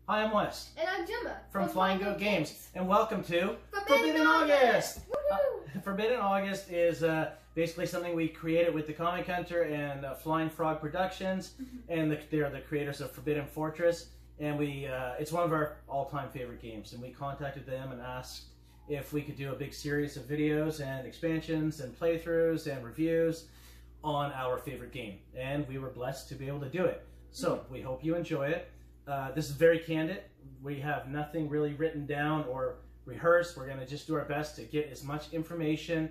Hi, I'm Wes. And I'm Gemma. From Flying Goat Games. And welcome to Forbidden August! Forbidden August is basically something we created with the Comic Hunter and Flying Frog Productions. And they're the creators of Forbidden Fortress. And it's one of our all-time favorite games. And we contacted them and asked if we could do a big series of videos and expansions and playthroughs and reviews on our favorite game. And we were blessed to be able to do it. So we hope you enjoy it. This is very candid. We have nothing really written down or rehearsed. We're going to just do our best to get as much information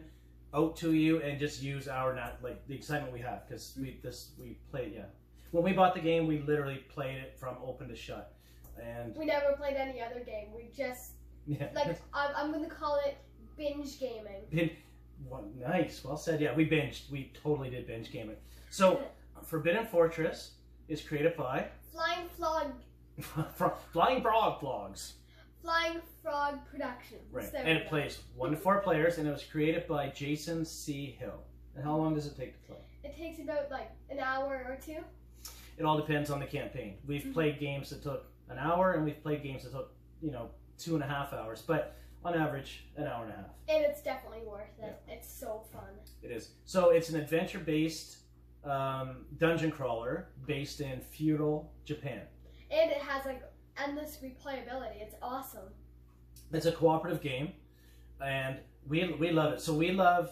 out to you and just use the excitement we have, because we played, yeah. When we bought the game, we literally played it from open to shut, and we never played any other game. We just I'm going to call it binge gaming. Well, nice, well said. Yeah, we binged. We totally did binge gaming. So, Forbidden Fortress is created by Flying Frog Vlogs. Flying Frog Productions. Right, and it plays 1 to 4 players, and it was created by Jason C. Hill. And how long does it take to play? It takes about an hour or two. It all depends on the campaign. We've played games that took an hour, and we've played games that took 2.5 hours, but on average, an hour and a half. And it's definitely worth it. Yeah. It's so fun. It is. So it's an adventure-based dungeon crawler based in Feudal Japan. And it has endless replayability. It's awesome. It's a cooperative game, and we love it. So we love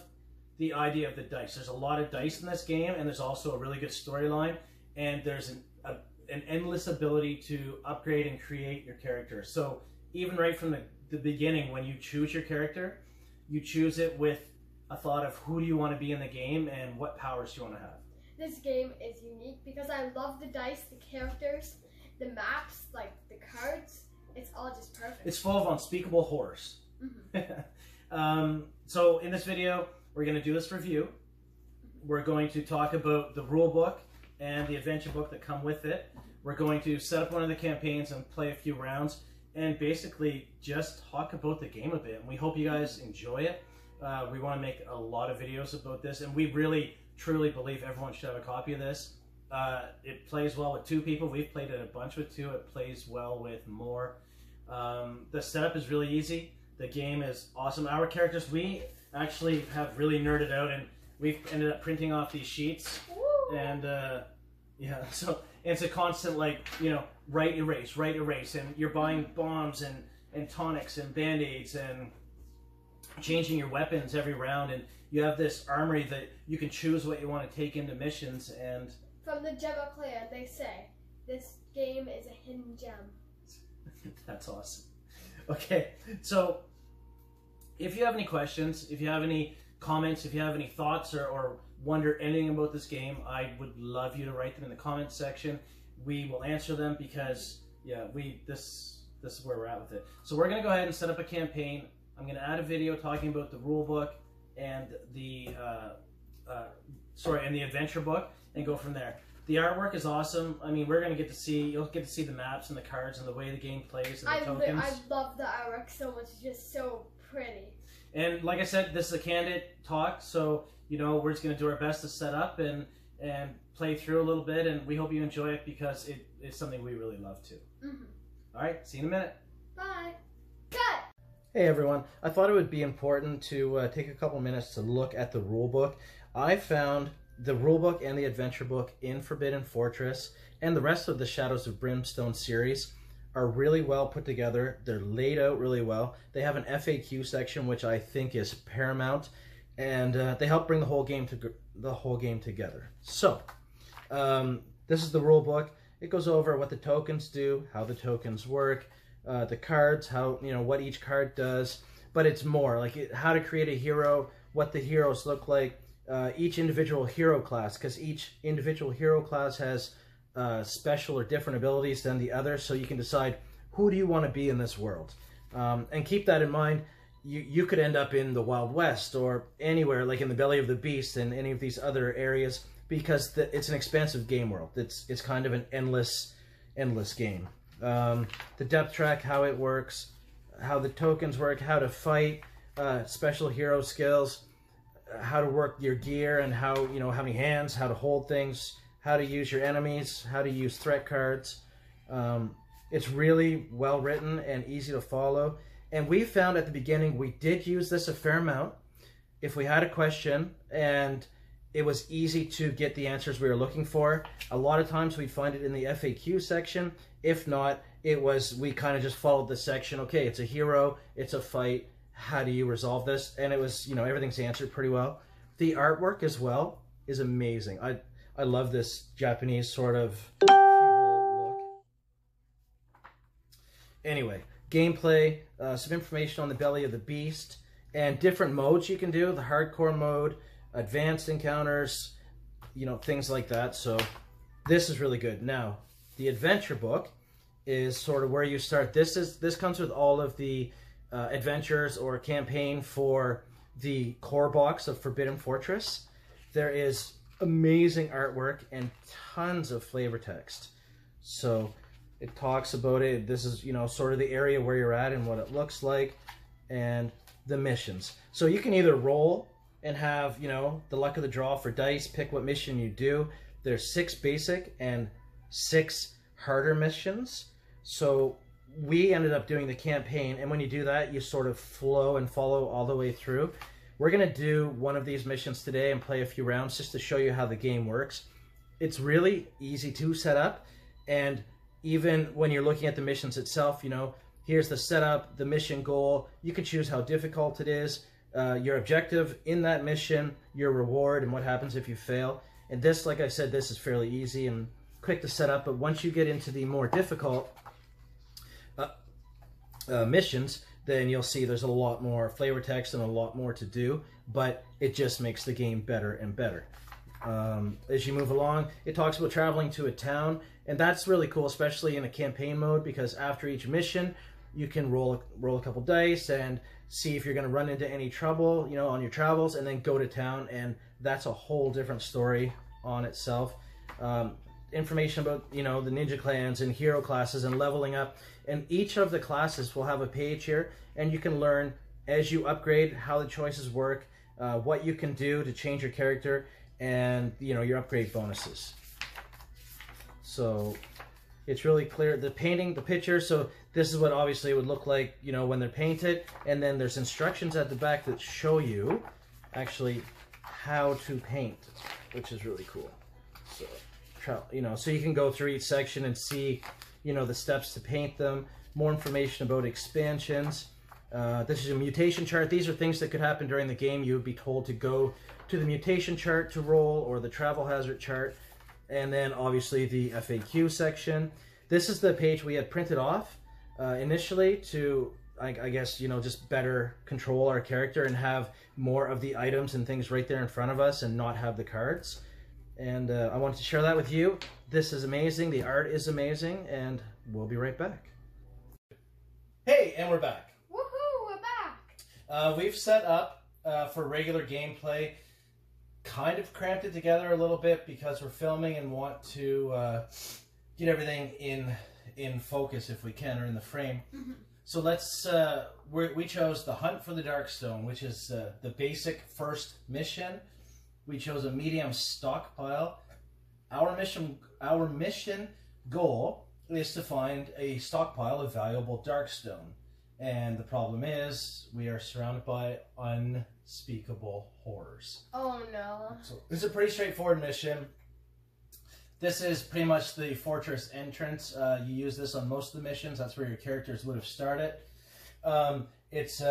the idea of the dice. There's a lot of dice in this game, and there's also a really good storyline, and there's an endless ability to upgrade and create your character. So even right from the beginning, when you choose your character, you choose it with a thought of who do you want to be in the game and what powers do you want to have. This game is unique because I love the dice, the characters, the maps, the cards. It's all just perfect. It's full of unspeakable horrors. So in this video, we're going to do this review. We're going to talk about the rule book and the adventure book that come with it. We're going to set up one of the campaigns and play a few rounds and basically just talk about the game a bit. And we hope you guys enjoy it. We want to make a lot of videos about this, and we really truly believe everyone should have a copy of this. It plays well with 2 people. We've played it a bunch with 2. It plays well with more. The setup is really easy. The game is awesome. Our characters, we actually have really nerded out, and we've ended up printing off these sheets. Woo! And yeah, so it's a constant write, erase, and you're buying bombs and tonics and band-aids and changing your weapons every round, and you have this armory that you can choose what you want to take into missions. And from the Gemma clan, they say this game is a hidden gem. That's awesome. Okay, so if you have any questions, if you have any comments, if you have any thoughts or wonder anything about this game, I would love you to write them in the comments section. We will answer them because this is where we're at with it. So we're going to go ahead and set up a campaign. I'm going to add a video talking about the rule book and the and the adventure book, and go from there. The artwork is awesome. I mean, you'll get to see the maps and the cards and the way the game plays and the tokens. I love the artwork so much. It's just so pretty. And like I said, this is a candid talk, so we're just going to do our best to set up and play through a little bit, and we hope you enjoy it because it is something we really love too. All right, see you in a minute. Bye. Cut. Hey everyone, I thought it would be important to take a couple minutes to look at the rulebook. I found the rulebook and the adventure book in Forbidden Fortress, and the rest of the Shadows of Brimstone series are really well put together. They're laid out really well. They have an FAQ section, which I think is paramount, and they help bring the whole game together. So, this is the rulebook. It goes over what the tokens do, how the tokens work, the cards, how what each card does, but it's more how to create a hero, what the heroes look like, each individual hero class, because each individual hero class has special or different abilities than the other, so you can decide who do you want to be in this world. And keep that in mind. You could end up in the Wild West or anywhere, like in the belly of the beast and any of these other areas, because it's an expansive game world. It's kind of an endless game. The depth track, how it works, how the tokens work, how to fight, special hero skills, how to work your gear, and how how many hands, how to hold things, how to use your enemies, how to use threat cards, It's really well written and easy to follow. And we found at the beginning we did use this a fair amount. If we had a question and it was easy to get the answers we were looking for, a lot of times we'd find it in the FAQ section. If not, we kind of just followed the section. Okay, it's a hero, it's a fight. How do you resolve this? And it was, you know, everything's answered pretty well. The artwork as well is amazing. I love this Japanese sort of feudal look. Anyway, gameplay, some information on the belly of the beast, and different modes you can do. The hardcore mode, advanced encounters, you know, things like that. So this is really good. Now, the adventure book is sort of where you start. This comes with all of the adventures or campaign for the core box of Forbidden Fortress. There is amazing artwork and tons of flavor text. So it talks about it. This is, you know, sort of the area where you're at and what it looks like, and the missions. So you can either roll and have, you know, the luck of the draw for dice, pick what mission you do. There's 6 basic and 6 harder missions. So we ended up doing the campaign, and when you do that, you sort of flow and follow all the way through. We're going to do one of these missions today and play a few rounds just to show you how the game works. It's really easy to set up, and even when you're looking at the missions itself, you know, here's the setup, the mission goal. You can choose how difficult it is, your objective in that mission, your reward, and what happens if you fail. And this, like I said, this is fairly easy and quick to set up, but once you get into the more difficult missions, then you'll see there's a lot more flavor text and a lot more to do, but it just makes the game better and better. As you move along, it talks about traveling to a town, and that's really cool, especially in a campaign mode, because after each mission, you can roll a couple dice and see if you're going to run into any trouble, you know, on your travels, and then go to town, and that's a whole different story on itself. Information about, you know, the ninja clans and hero classes and leveling up, and each of the classes will have a page here, and you can learn as you upgrade how the choices work, what you can do to change your character, and, you know, your upgrade bonuses. So it's really clear. The painting, the picture, so this is what obviously it would look like, you know, when they're painted, and then there's instructions at the back that show you actually how to paint, which is really cool. So, you know, so you can go through each section and see, you know, the steps to paint them, more information about expansions. This is a mutation chart. These are things that could happen during the game. You would be told to go to the mutation chart to roll, or the travel hazard chart, and then obviously the FAQ section. This is the page we had printed off initially to, I guess, you know, just better control our character and have more of the items and things right there in front of us and not have the cards. And I wanted to share that with you. This is amazing. The art is amazing, and we'll be right back. Hey, and we're back. Woohoo, we're back. We've set up for regular gameplay, kind of cramped it together a little bit because we're filming and want to get everything in focus if we can, or in the frame. Mm-hmm. So let's, we chose the Hunt for the Darkstone, which is the basic first mission. We chose a medium stockpile. Our mission goal is to find a stockpile of valuable Darkstone. And the problem is, we are surrounded by unspeakable horrors. Oh no. So this is a pretty straightforward mission. This is pretty much the fortress entrance. You use this on most of the missions. That's where your characters would have started. It's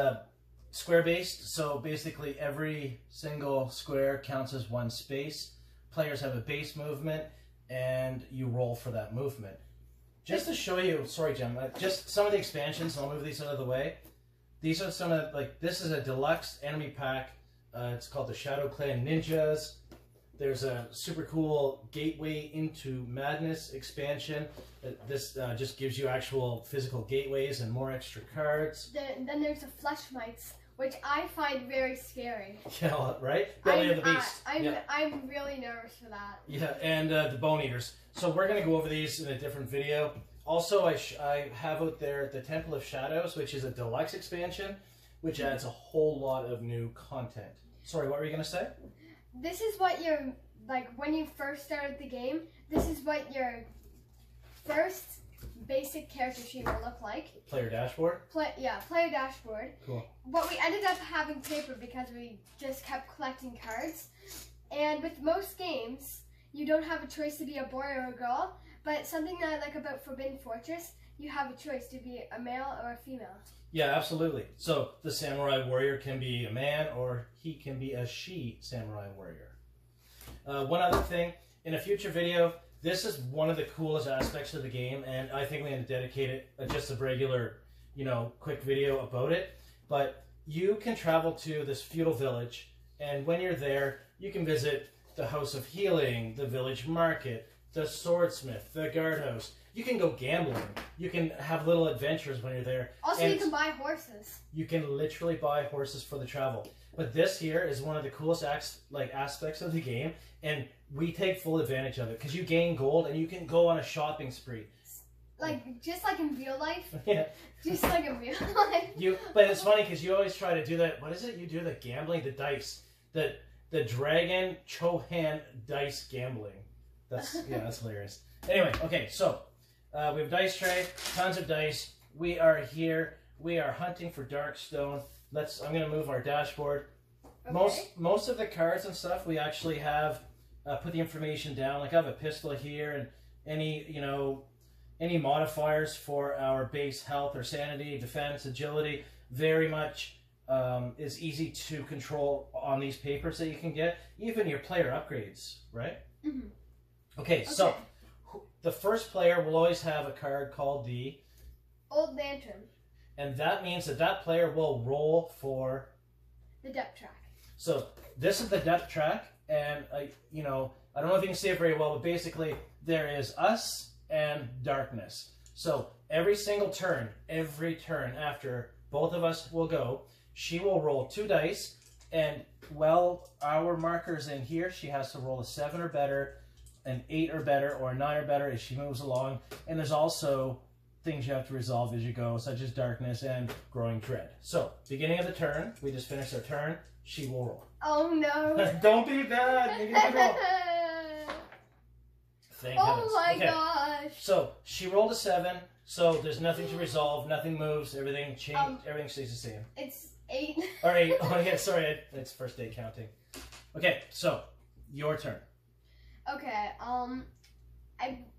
square-based, so basically every single square counts as one space. Players have a base movement, and you roll for that movement. Just to show you, sorry Gemma, just some of the expansions, and I'll move these out of the way. These are some of, like, this is a deluxe enemy pack. It's called the Shadow Clan Ninjas. There's a super cool Gateway into Madness expansion. This just gives you actual physical gateways and more extra cards. Then there's the Flesh Mites, which I find very scary. Yeah, right? Belly of the Beast. I'm really nervous for that. Yeah, and the Bone Eaters. So we're going to go over these in a different video. Also, I have out there the Temple of Shadows, which is a deluxe expansion, which adds a whole lot of new content. Sorry, what were you going to say? This is what you're, like, when you first started the game, this is what your first basic character sheet will look like. Player dashboard? Player dashboard. Cool. But we ended up having paper because we just kept collecting cards. And with most games, you don't have a choice to be a boy or a girl. But something that I like about Forbidden Fortress, you have a choice to be a male or a female. Yeah, absolutely. So the samurai warrior can be a man or he can be a she samurai warrior. One other thing, in a future video, this is one of the coolest aspects of the game, and I think we're going to dedicate it just a regular, quick video about it. But you can travel to this feudal village, and when you're there, you can visit the House of Healing, the village market, the swordsmith, the guardhouse. You can go gambling. You can have little adventures when you're there. Also, you can buy horses. You can literally buy horses for the travel. But this here is one of the coolest aspects of the game, and we take full advantage of it because you gain gold and you can go on a shopping spree. Just like in real life. Yeah. Just like in real life. But it's funny because you always try to do that. What is it? You do the gambling, the dice, the dragon Chohan dice gambling. That's hilarious. Anyway, okay, so we have a dice tray, tons of dice. We are here. We are hunting for Darkstone. I'm going to move our dashboard. Okay. Most of the cards and stuff we actually have put the information down. Like I have a pistol here, and any modifiers for our base health or sanity, defense, agility, very much is easy to control on these papers that you can get. Even your player upgrades, right? Mm-hmm. Okay, so the first player will always have a card called the Old Lantern. And that means that player will roll for the depth track. So this is the depth track, and I don't know if you can see it very well, but basically there is us and darkness. So every turn after both of us will go, she will roll 2 dice, and our marker's in here, she has to roll a 7 or better, an 8 or better, or a 9 or better as she moves along. And there's also things you have to resolve as you go, such as darkness and growing dread. So, beginning of the turn, we just finished our turn, she will roll. Oh no. Don't be bad, you get to roll. Thank heavens. My gosh. So, she rolled a 7, so there's nothing to resolve, nothing moves, everything changed, everything stays the same. It's 8. Or 8, oh yeah, sorry, it's first day counting. Okay, so, your turn. Okay,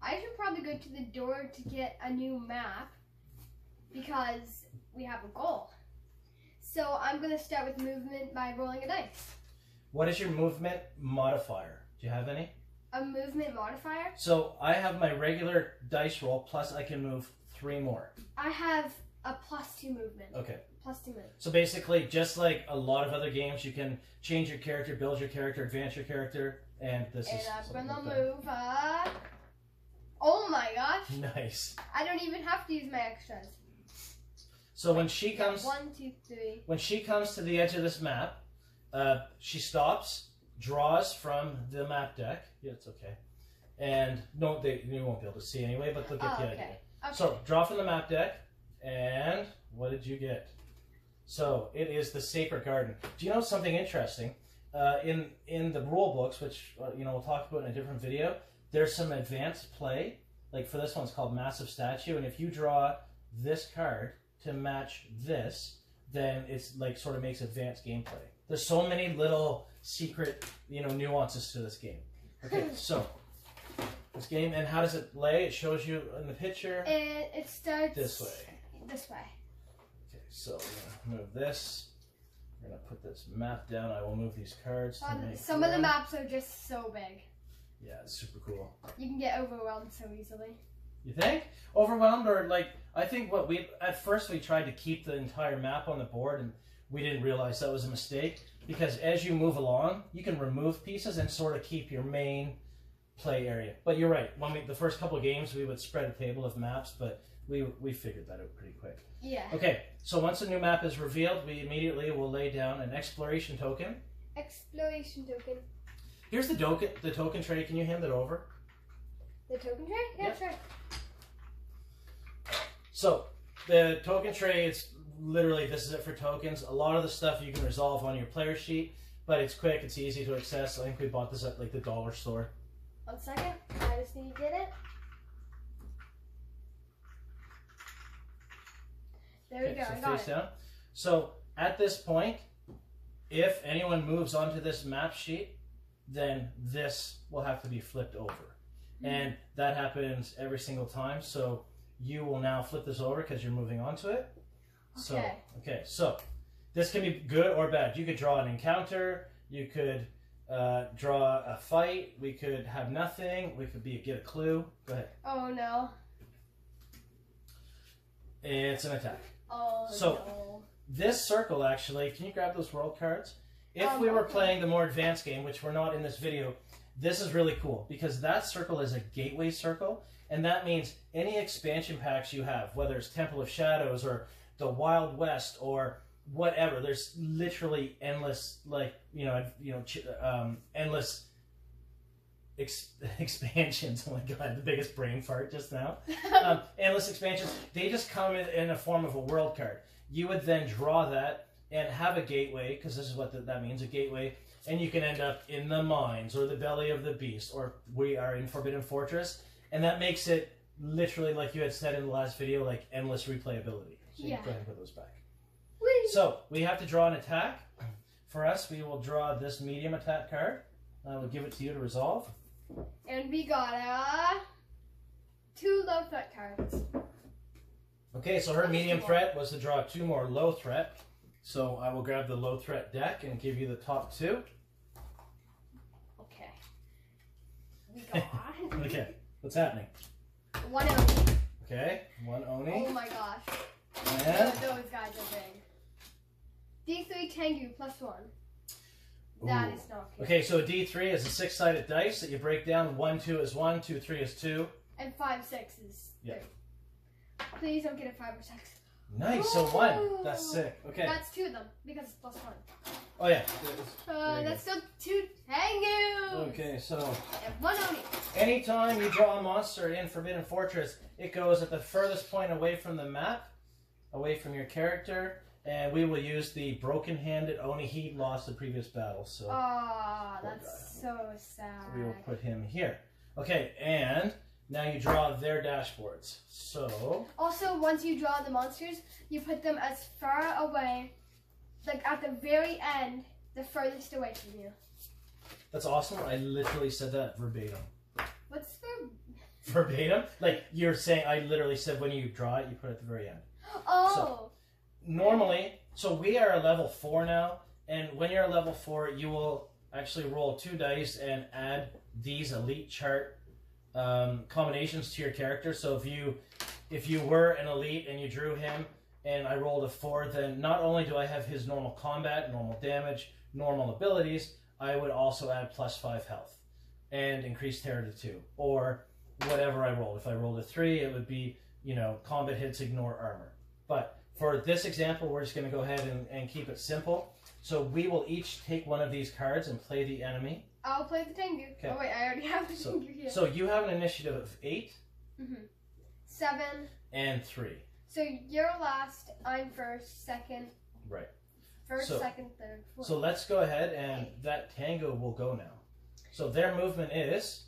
I should probably go to the door to get a new map because we have a goal. So I'm going to start with movement by rolling a dice. What is your movement modifier? Do you have any? A movement modifier? So I have my regular dice roll, plus I can move 3 more. I have a +2 movement. Okay. +2 movement. So basically, just like a lot of other games, you can change your character, build your character, advance your character, and this is... And I'm going to move... Oh my gosh. Nice. I don't even have to use my extras. So when she comes... 1, 2, 3. When she comes to the edge of this map, she stops, draws from the map deck. Yeah, it's okay. And no, you won't be able to see anyway, but they'll get the idea. Okay. So draw from the map deck, and what did you get? So it is the Sacred Garden. Do you know something interesting? In the rule books, which we'll talk about in a different video, there's some advanced play. Like for this one, it's called Massive Statue, and if you draw this card to match this, then it's like sort of makes advanced gameplay. There's so many little secret, nuances to this game. Okay, so this game, and how does it play? It shows you in the picture. It starts this way. This way. Okay, so we're gonna move this. We're gonna put this map down. I will move these cards. Some of the maps are just so big. Yeah, it's super cool. You can get overwhelmed so easily. You think? Overwhelmed, or I think at first we tried to keep the entire map on the board, and we didn't realize that was a mistake, because as you move along, you can remove pieces and sort of keep your main play area. But you're right, the first couple of games we would spread a table of maps, but we figured that out pretty quick. Yeah. Okay, so once a new map is revealed, we immediately will lay down an exploration token. Exploration token. Here's the token tray. Can you hand it over? The token tray? Yeah, yep. Sure. So, the token tray, it's literally, this is it for tokens. A lot of the stuff you can resolve on your player sheet, but it's quick, it's easy to access. I think we bought this at the dollar store. 1 second. I just need to get it. There we go. So I got face it. down. So at this point, if anyone moves onto this map sheet, then this will have to be flipped over. And that happens every single time. So you will now flip this over because you're moving onto it. Okay. So this can be good or bad. You could draw an encounter. You could draw a fight. We could have nothing. We could get a clue. Go ahead. Oh no. It's an attack. Oh no. This circle actually, can you grab those world cards? If we were playing the more advanced game, which we're not in this video, this is really cool because that circle is a gateway circle, and that means any expansion packs you have, whether it's Temple of Shadows or the Wild West or whatever, there's literally endless, endless expansions. Oh my god, the biggest brain fart just now. Endless expansions. They just come in a form of a world card. You would then draw that and have a gateway, because this is what that means, a gateway, and you can end up in the mines or the belly of the beast, or we are in Forbidden Fortress, and that makes it literally, like you had said in the last video, like endless replayability. So you can go ahead and put those back. Whee! So we have to draw an attack. For us, we will draw this medium attack card. I will give it to you to resolve. And we got 2 low threat cards. Okay, so her medium threat was to draw 2 more low threat. So I will grab the low threat deck and give you the top 2. Okay. We got Okay, what's happening? 1 Oni. Okay, 1 Oni. Oh my gosh. And Those guys are big. D3 Tengu +1. That is not good. okay, so a D3 is a 6-sided dice that you break down. 1, 2 is 1, 2, 3 is 2. And 5, 6 is 3. Please don't get a 5 or 6. Nice, so 1. That's sick. Okay. That's 2 of them because it's +1. Oh yeah. That's still 2 Tengus. Okay, so And 1 Oni. anytime you draw a monster in Forbidden Fortress, it goes at the furthest point away from the map, away from your character, and we will use the broken-handed Oni. He lost the previous battle, so that's so sad. we will put him here. Okay, and now you draw their dashboards. So also, once you draw the monsters, you put them as far away, like at the very end, the furthest away from you. that's awesome. I literally said that verbatim. What's the... Verbatim? Like you're saying, I literally said when you draw it, you put it at the very end. Oh! So, normally, so we are a level 4 now, and when you're a level 4, you will actually roll 2 dice and add these elite chart combinations to your character. So if you were an elite and you drew him and I rolled a 4, then not only do I have his normal combat, normal damage, normal abilities, I would also add +5 health and increase terror to 2, or whatever I rolled. If I rolled a 3, it would be, combat hits, ignore armor. But for this example, we're just going to go ahead and keep it simple. So we will each take one of these cards and play the enemy. I'll play the Tengu. Okay. Oh wait, I already have the Tengu here. So you have an initiative of 8. 7. And 3. So you're last, I'm first, second. Right. First, So- second, third, fourth. So let's go ahead and that tango will go now. So their movement is,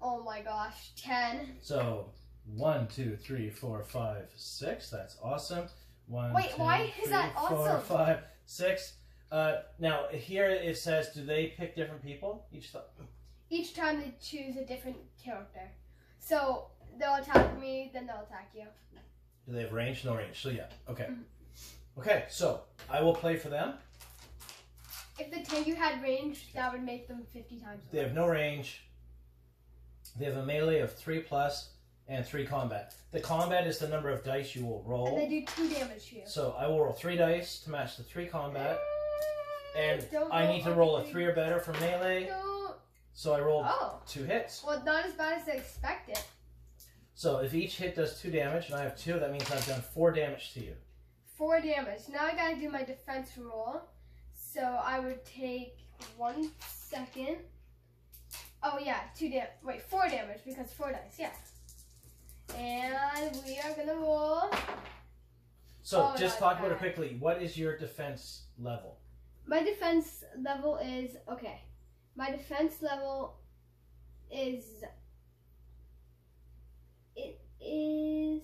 Oh my gosh, 10. so 1, 2, 3, 4, 5, 6. That's awesome. 1, Wait, 2, why is 3, that 4, awesome? 5, 6. Now here it says, do they pick different people Each time they choose a different character. So they'll attack me, then they'll attack you. Do they have range? No range. So yeah. Okay. Okay. So I will play for them. If the Tengu had range, that would make them 50 times. They have no range. They have a melee of 3+ and 3 combat. The combat is the number of dice you will roll. And they do 2 damage to you. So I will roll 3 dice to match the 3 combat. And Don't I roll need to roll a anything. 3 or better for melee. Don't. So I rolled Oh. 2 hits. Well, not as bad as I expected. So if each hit does 2 damage, and I have 2, that means I've done 4 damage to you. 4 damage. Now I gotta do my defense roll. So I would take 1 second. Oh yeah, 4 damage because 4 dice, yeah. And we are gonna roll. So Oh, just that's talk about it bad. quickly. What is your defense level? My defense level is, okay. My defense level is, it is,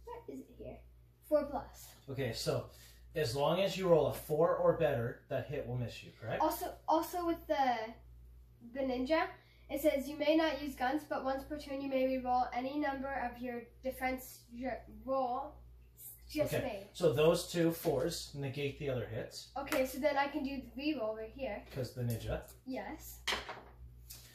what is it here? 4 plus. Okay, so as long as you roll a 4 or better, that hit will miss you, correct? Also with the ninja, it says you may not use guns, but once per turn you may re-roll any number of your defense roll just made. So those 2 4s negate the other hits. Okay, so then I can do the re-roll right here. Because the ninja. Yes.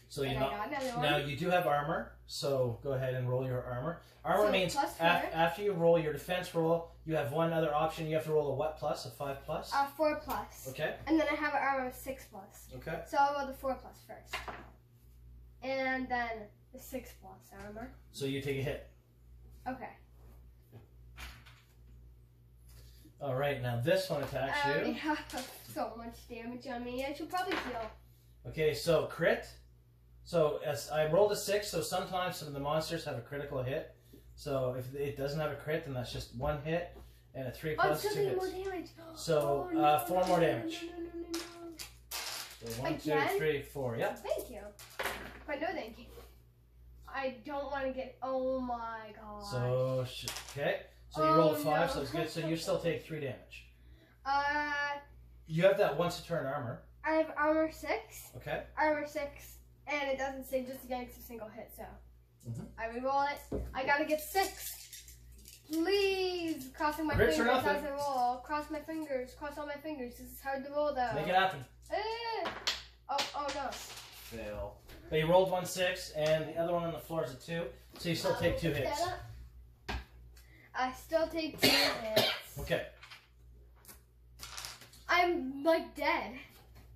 So now you do have armor, so go ahead and roll your armor. Armor means after you roll your defense roll, you have one other option. You have to roll a what plus? A 5 plus? 4 plus. Okay. And then I have an armor of 6 plus. Okay. So I'll roll the 4 plus first. And then the 6 plus armor. So you take a hit. Okay. All right, now this one attacks you. I already have so much damage on me. I should probably heal. Okay, so crit. So as I rolled a 6, so sometimes some of the monsters have a critical hit. So if it doesn't have a crit, then that's just 1 hit, and a 3 plus 2 hits. More damage. So 4 more damage. So 1, 2, 3, 4. Yeah. Thank you, but no thank you. I don't want to get. Oh my god. So okay. So you rolled a 5, so it's good. So you still take 3 damage. You have that once a turn armor. I have armor 6. Okay. Armor 6, and it doesn't say just against a single hit, so I re-roll it. I gotta get 6. Please, crossing my fingers as I roll. Cross my fingers. Cross all my fingers. This is hard to roll though. Make it happen. Oh no. Fail. But you rolled 1 6, and the other one on the floor is a 2, so you still take 2 hits. I still take 2 hits. Okay. I'm like dead.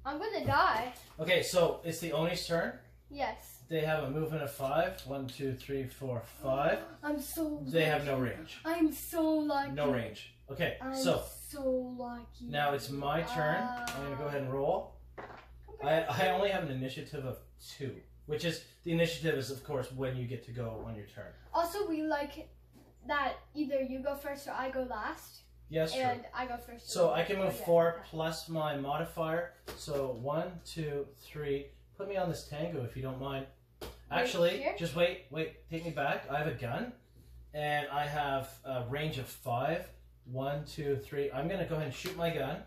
I'm gonna die. Okay, so it's the Oni's turn. Yes. They have a movement of 5. 1, 2, 3, 4, 5. I'm so lucky. They have no range. I'm so lucky. No range. Okay, I'm so lucky. now it's my turn. I'm gonna go ahead and roll. I only have an initiative of 2, which is the initiative is of course when you get to go on your turn. Also, we like that either you go first or I go last. Yes, and true. I go first. So I can move 4 plus my modifier. So 1, 2, 3. Put me on this tango if you don't mind. Actually, just wait. Take me back. I have a gun, and I have a range of 5. 1, 2, 3. I'm gonna go ahead and shoot my gun,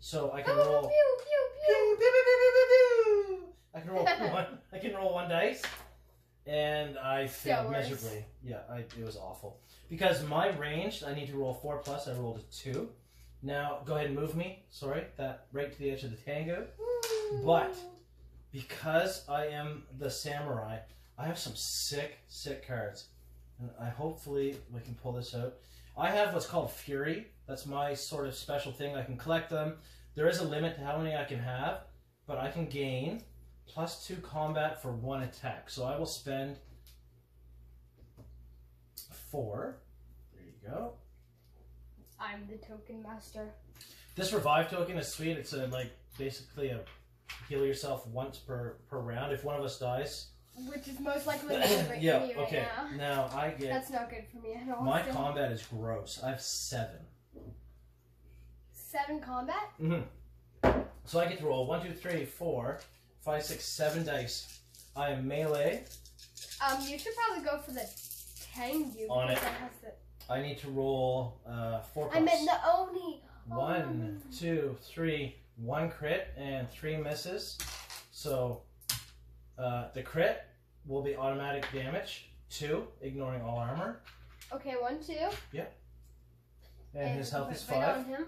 so I can roll. Pew, pew, pew. Pew, pew, pew, pew, pew, pew. I can roll 1. I can roll 1 dice, and I failed miserably. Yeah, it was awful. Because my range, I need to roll 4 plus. I rolled a 2. Now go ahead and move me. Sorry, that right to the edge of the tango. But because I am the samurai, I have some sick cards, and hopefully we can pull this out. I have what's called Fury. That's my sort of special thing. I can collect them. There is a limit to how many I can have, but I can gain +2 combat for 1 attack. So I will spend 4. There you go. I'm the token master. This revive token is sweet. It's basically a heal yourself once per round if one of us dies. Which is most likely to be right yeah, me right okay. now. Now I get. That's not good for me at all. My combat is gross. I have 7. 7 combat? Mm-hmm. So I get to roll 1, 2, 3, 4, 5, 6, 7 dice. I am melee. You should probably go for the Tengu. On it. Has the... I need to roll 4 plus. I meant the Oni. 1, 2, 3, 1 crit and 3 misses. So the crit will be automatic damage. 2, ignoring all armor. Okay, 1, 2. Yeah. And his health is 5. Right on him.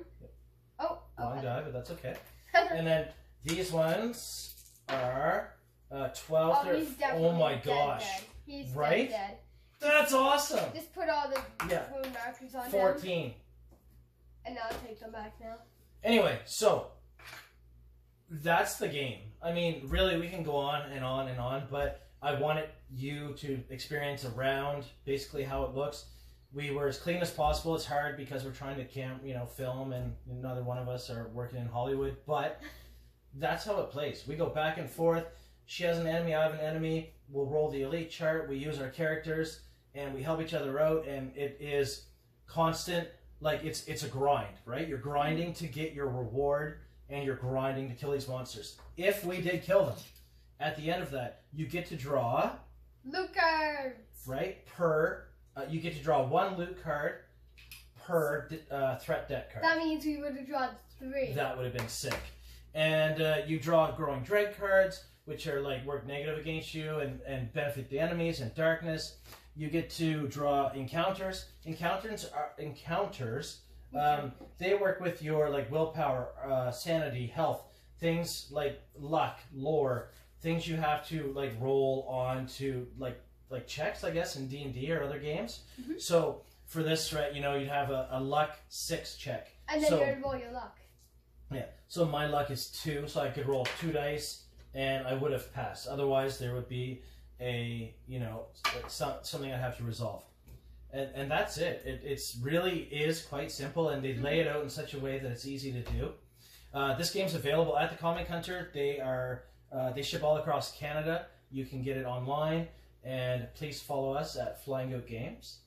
Oh. Long die, but that's okay. And then these ones are 12. Oh, he's definitely oh my gosh. Dead. He's right? dead. That's awesome. Just put all the wound markers on 14. him. And I'll take them back now. Anyway, so that's the game. I mean, really, we can go on and on and on, but I wanted you to experience a round, basically how it looks. We were as clean as possible. It's hard because we're trying to film, and neither one of us are working in Hollywood, but that's how it plays. We go back and forth. She has an enemy, I have an enemy. We'll roll the elite chart. We use our characters, and we help each other out, and it is constant. Like, it's a grind, right? You're grinding to get your reward, and you're grinding to kill these monsters. If we did kill them, at the end of that, you get to draw... loot cards! Right? You get to draw 1 loot card per threat deck card. That means we would have drawn 3. That would have been sick. And you draw Growing Dread cards, which are like work negative against you and benefit the enemies, and darkness. You get to draw encounters. Encounters. They work with your like willpower, sanity, health, things like luck, lore, things you have to like roll on to like checks, I guess, in D&D or other games. Mm-hmm. So for this threat, you know, you'd have a luck 6 check. And then you'd roll your luck. Yeah. So my luck is 2, so I could roll 2 dice and I would have passed. Otherwise, there would be a, you know, something I'd have to resolve. And that's it. It's really is quite simple, and they lay it out in such a way that it's easy to do. This game's available at the Comic Hunter. They ship all across Canada. You can get it online. And please follow us at Flying Goat Games.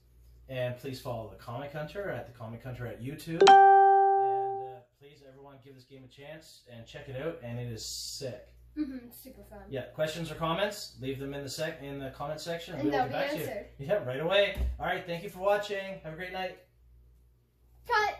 And please follow the Comic Hunter at the Comic Hunter at YouTube. And please, everyone, give this game a chance and check it out. And it is sick. Super fun. Yeah, questions or comments? Leave them in the comment section. And they'll be answered. Yeah, right away. All right, thank you for watching. Have a great night. Cut.